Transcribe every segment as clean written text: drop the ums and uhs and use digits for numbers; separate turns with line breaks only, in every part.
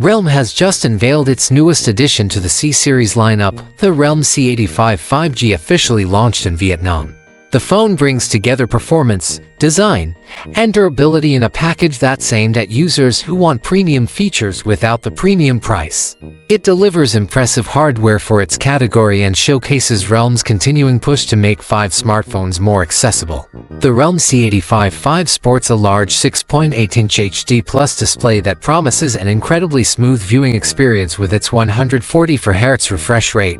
Realme has just unveiled its newest addition to the C-series lineup. The Realme C85 5G officially launched in Vietnam. The phone brings together performance, design, and durability in a package that's aimed at users who want premium features without the premium price. It delivers impressive hardware for its category and showcases Realme's continuing push to make 5 smartphones more accessible. The Realme C85 5 sports a large 6.8-inch HD Plus display that promises an incredibly smooth viewing experience with its 140 Hz refresh rate,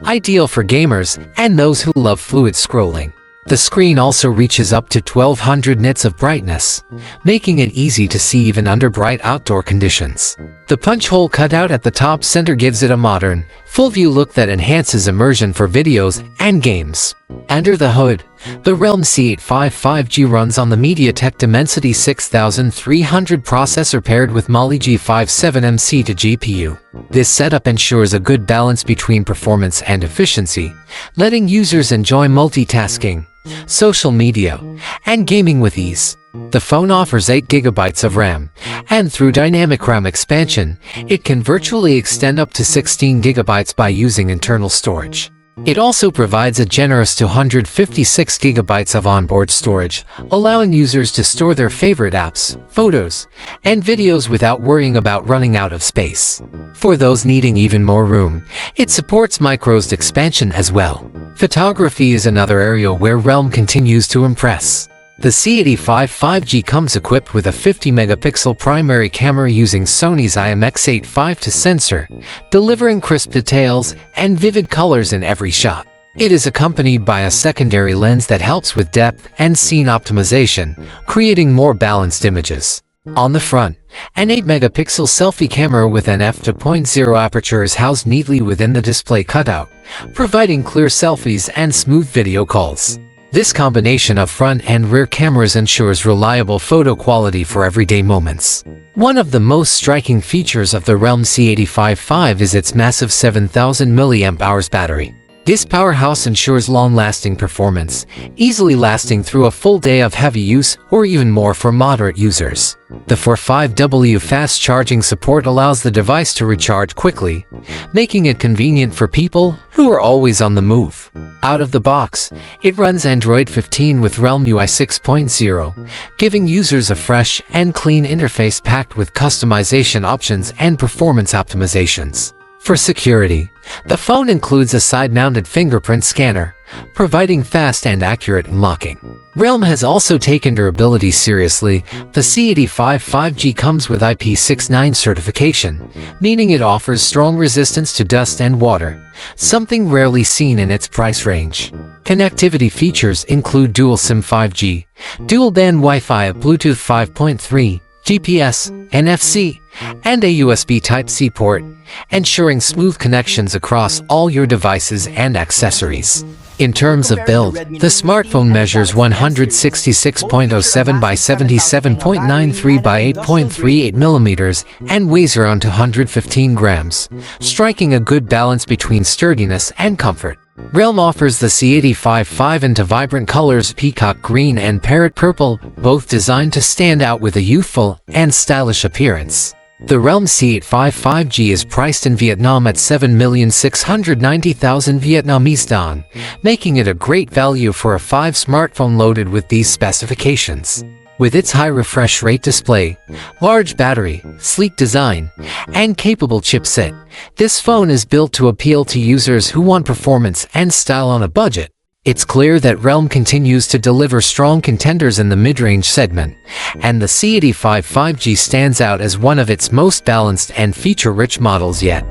ideal for gamers and those who love fluid scrolling. The screen also reaches up to 1200 nits of brightness, making it easy to see even under bright outdoor conditions. The punch hole cutout at the top center gives it a modern, full-view look that enhances immersion for videos and games. Under the hood, the Realme C85 5G runs on the MediaTek Dimensity 6300 processor paired with Mali G57MC2 GPU. This setup ensures a good balance between performance and efficiency, letting users enjoy multitasking, social media, and gaming with ease. The phone offers 8 GB of RAM, and through dynamic RAM expansion, it can virtually extend up to 16 GB by using internal storage. It also provides a generous 256 GB of onboard storage, allowing users to store their favorite apps, photos, and videos without worrying about running out of space. For those needing even more room, it supports microSD expansion as well. Photography is another area where Realme continues to impress. The C85 5G comes equipped with a 50-megapixel primary camera using Sony's IMX852 sensor, delivering crisp details and vivid colors in every shot. It is accompanied by a secondary lens that helps with depth and scene optimization, creating more balanced images. On the front, an 8-megapixel selfie camera with an f2.0 aperture is housed neatly within the display cutout, providing clear selfies and smooth video calls. This combination of front and rear cameras ensures reliable photo quality for everyday moments. One of the most striking features of the Realme C85 5 is its massive 7000 mAh battery. This powerhouse ensures long-lasting performance, easily lasting through a full day of heavy use or even more for moderate users. The 45W fast charging support allows the device to recharge quickly, making it convenient for people who are always on the move. Out of the box, it runs Android 15 with Realme UI 6.0, giving users a fresh and clean interface packed with customization options and performance optimizations. For security, the phone includes a side-mounted fingerprint scanner, providing fast and accurate unlocking. Realme has also taken durability seriously. The C85 5G comes with IP69 certification, meaning it offers strong resistance to dust and water, something rarely seen in its price range. Connectivity features include dual SIM 5G, dual-band Wi-Fi, Bluetooth 5.3, GPS, NFC, and a USB Type-C port, ensuring smooth connections across all your devices and accessories. In terms of build, the smartphone measures 166.07 by 77.93 by 8.38 millimeters and weighs around 215 grams, striking a good balance between sturdiness and comfort. Realme offers the C85 5 into vibrant colors Peacock green and Parrot purple, both designed to stand out with a youthful and stylish appearance. The Realme C85 5G is priced in Vietnam at 7,690,000 Vietnamese dong, making it a great value for a 5 smartphone loaded with these specifications. With its high refresh rate display, large battery, sleek design, and capable chipset, this phone is built to appeal to users who want performance and style on a budget. It's clear that Realme continues to deliver strong contenders in the mid-range segment, and the C85 5G stands out as one of its most balanced and feature-rich models yet.